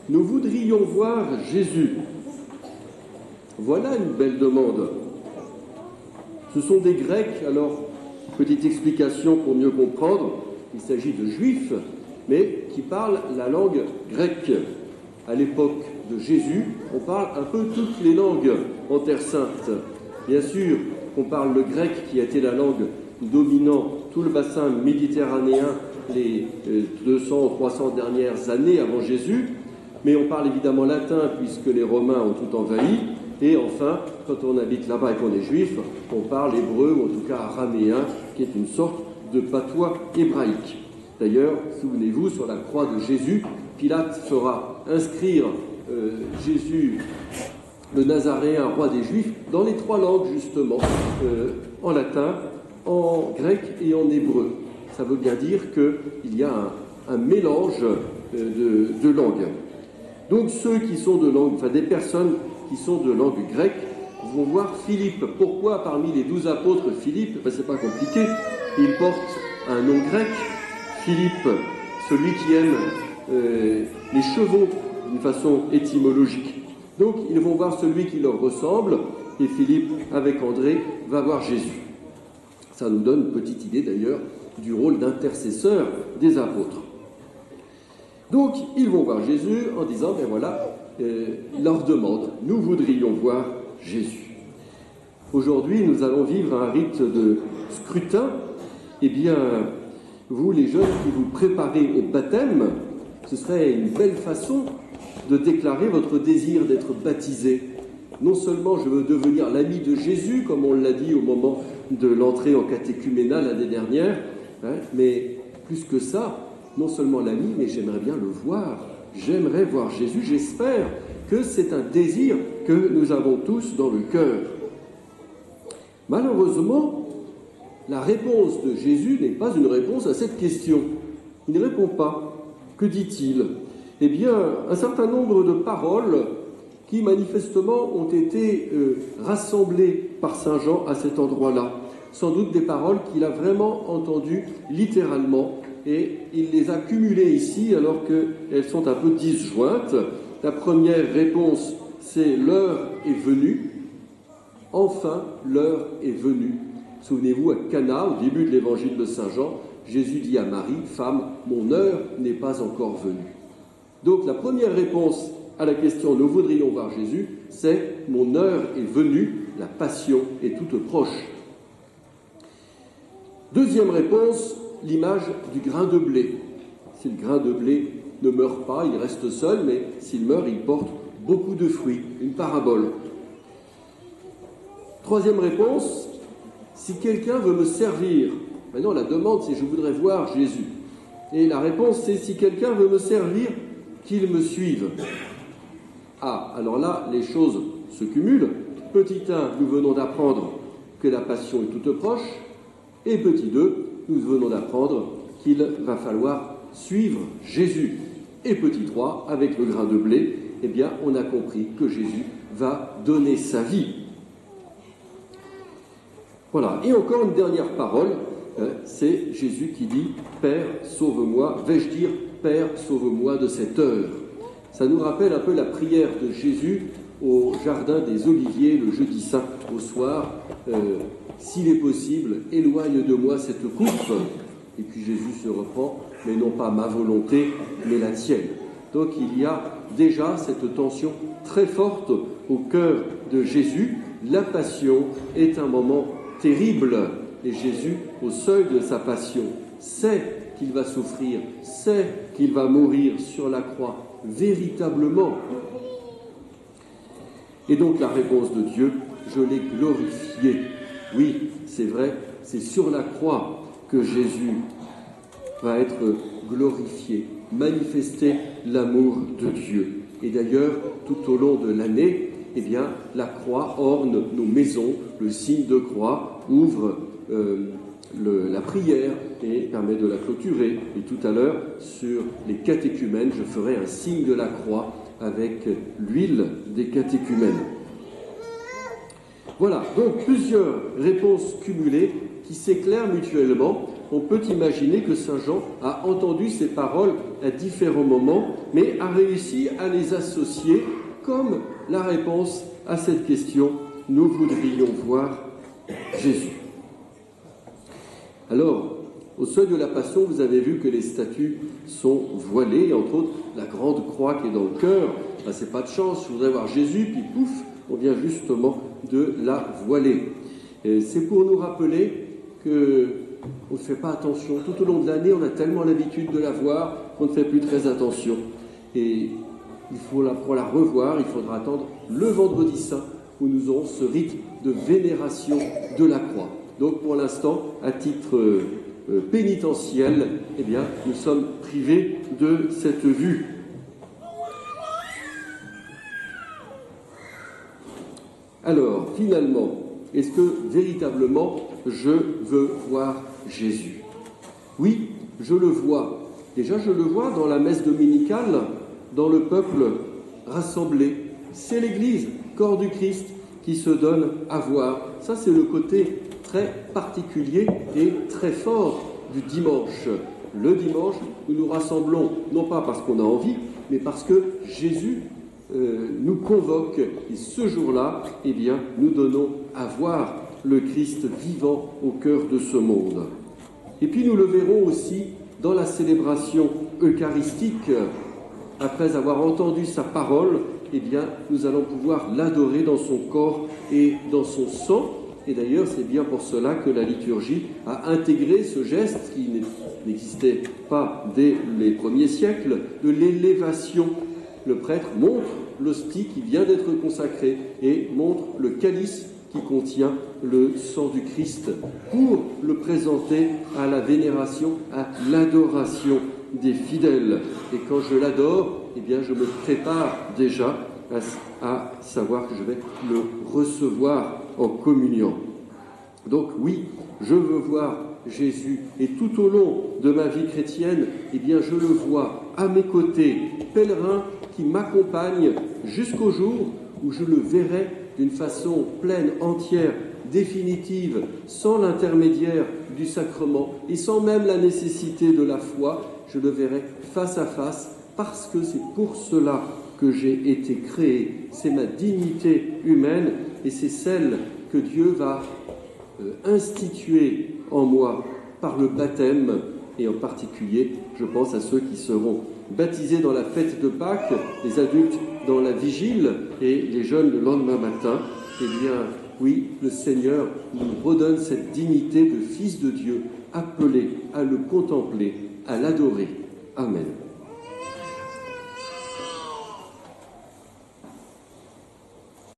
Nous voudrions voir Jésus. Voilà une belle demande. Ce sont des Grecs, alors, petite explication pour mieux comprendre, il s'agit de Juifs, mais qui parlent la langue grecque. À l'époque de Jésus, on parle un peu toutes les langues en Terre Sainte. Bien sûr, on parle le grec qui a été la langue dominant tout le bassin méditerranéen les 200 ou 300 dernières années avant Jésus, mais on parle évidemment latin puisque les Romains ont tout envahi, et enfin, quand on habite là-bas et qu'on est juif, on parle hébreu, ou en tout cas araméen, qui est une sorte de patois hébraïque. D'ailleurs, souvenez-vous, sur la croix de Jésus, Pilate fera inscrire Jésus, le Nazaréen, roi des Juifs, dans les trois langues, justement, en latin, en grec et en hébreu. Ça veut bien dire qu'il y a un mélange de langues. Donc ceux qui sont de langue, enfin des personnes qui sont de langue grecque, vont voir Philippe. Pourquoi parmi les 12 apôtres Philippe? Ben, c'est pas compliqué. Il porte un nom grec, Philippe, celui qui aime les chevaux d'une façon étymologique. Donc ils vont voir celui qui leur ressemble, et Philippe, avec André, va voir Jésus. Ça nous donne une petite idée d'ailleurs du rôle d'intercesseur des apôtres. Donc ils vont voir Jésus en disant, ben voilà, leur demande, nous voudrions voir Jésus. Aujourd'hui, nous allons vivre un rite de scrutin. Eh bien, vous les jeunes qui vous préparez au baptême, ce serait une belle façon de déclarer votre désir d'être baptisé. Non seulement je veux devenir l'ami de Jésus, comme on l'a dit au moment de l'entrée en catéchuménat l'année dernière, mais plus que ça, non seulement l'ami, mais j'aimerais bien le voir. J'aimerais voir Jésus, j'espère que c'est un désir que nous avons tous dans le cœur. Malheureusement, la réponse de Jésus n'est pas une réponse à cette question. Il ne répond pas. Que dit-il? Eh bien, un certain nombre de paroles qui manifestement ont été rassemblées par saint Jean à cet endroit-là. Sans doute des paroles qu'il a vraiment entendues littéralement, et il les a cumulées ici alors qu'elles sont un peu disjointes. La première réponse, c'est « l'heure est venue ». Enfin, l'heure est venue. Souvenez-vous, à Cana, au début de l'évangile de saint Jean, Jésus dit à Marie, « Femme, mon heure n'est pas encore venue ». Donc la première réponse à la question « Nous voudrions voir Jésus », c'est « Mon heure est venue, la passion est toute proche ». Deuxième réponse, l'image du grain de blé. Si le grain de blé ne meurt pas, il reste seul, mais s'il meurt, il porte beaucoup de fruits. Une parabole. Troisième réponse, si quelqu'un veut me servir. Maintenant, la demande, c'est « Je voudrais voir Jésus ». Et la réponse, c'est « Si quelqu'un veut me servir, qu'il me suive ». Ah, alors là, les choses se cumulent. Petit 1, nous venons d'apprendre que la passion est toute proche. Et petit 2, nous venons d'apprendre qu'il va falloir suivre Jésus. Et petit 3, avec le grain de blé, eh bien, on a compris que Jésus va donner sa vie. Voilà. Et encore une dernière parole, c'est Jésus qui dit « Père, sauve-moi », vais-je dire « Père, sauve-moi de cette heure ». Ça nous rappelle un peu la prière de Jésus au jardin des Oliviers le jeudi saint au soir. S'il est possible, éloigne de moi cette coupe. Et puis Jésus se reprend, mais non pas ma volonté, mais la tienne. Donc il y a déjà cette tension très forte au cœur de Jésus. La passion est un moment terrible. Et Jésus, au seuil de sa passion, sait qu'il va souffrir, sait qu'il va mourir sur la croix, véritablement. Et donc la réponse de Dieu, je l'ai glorifié. Oui, c'est vrai, c'est sur la croix que Jésus va être glorifié, manifester l'amour de Dieu. Et d'ailleurs, tout au long de l'année, eh bien, la croix orne nos maisons, le signe de croix ouvre la prière et permet de la clôturer. Et tout à l'heure, sur les catéchumènes, je ferai un signe de la croix avec l'huile des catéchumènes. Voilà, donc plusieurs réponses cumulées qui s'éclairent mutuellement. on peut imaginer que Saint Jean a entendu ces paroles à différents moments, mais a réussi à les associer comme la réponse à cette question « Nous voudrions voir Jésus ». Alors, au seuil de la Passion, vous avez vu que les statues sont voilées, et entre autres, la grande croix qui est dans le cœur. Ben, c'est pas de chance, je voudrais voir Jésus, puis pouf, on vient justement de la voiler. Et c'est pour nous rappeler que on ne fait pas attention. Tout au long de l'année, on a tellement l'habitude de la voir qu'on ne fait plus très attention. Et pour la revoir, il faudra attendre le vendredi saint où nous aurons ce rite de vénération de la croix. Donc pour l'instant, à titre pénitentiel, eh bien, nous sommes privés de cette vue. Alors, finalement, est-ce que véritablement je veux voir Jésus? Oui, je le vois. Déjà, je le vois dans la messe dominicale, dans le peuple rassemblé. C'est l'Église, corps du Christ, qui se donne à voir. Ça, c'est le côté très particulier et très fort du dimanche. Le dimanche, nous nous rassemblons, non pas parce qu'on a envie, mais parce que Jésus nous convoque. Et ce jour-là, eh bien, nous donnons à voir le Christ vivant au cœur de ce monde. Et puis nous le verrons aussi dans la célébration eucharistique. Après avoir entendu sa parole, eh bien, nous allons pouvoir l'adorer dans son corps et dans son sang. Et d'ailleurs, c'est bien pour cela que la liturgie a intégré ce geste qui n'existait pas dès les premiers siècles, de l'élévation. Le prêtre montre l'hostie qui vient d'être consacrée et montre le calice qui contient le sang du Christ pour le présenter à la vénération, à l'adoration des fidèles. Et quand je l'adore, eh bien, je me prépare déjà à savoir que je vais le recevoir en communion. Donc oui, je veux voir Jésus, et tout au long de ma vie chrétienne, eh bien, je le vois à mes côtés, pèlerin qui m'accompagne jusqu'au jour où je le verrai d'une façon pleine, entière, définitive, sans l'intermédiaire du sacrement et sans même la nécessité de la foi. Je le verrai face à face parce que c'est pour cela que j'ai été créé. C'est ma dignité humaine et c'est celle que Dieu va instituer en moi par le baptême, et en particulier, je pense à ceux qui seront baptisés dans la fête de Pâques, les adultes dans la vigile et les jeunes le lendemain matin. Eh bien, oui, le Seigneur nous redonne cette dignité de fils de Dieu, appelé à le contempler, à l'adorer. Amen.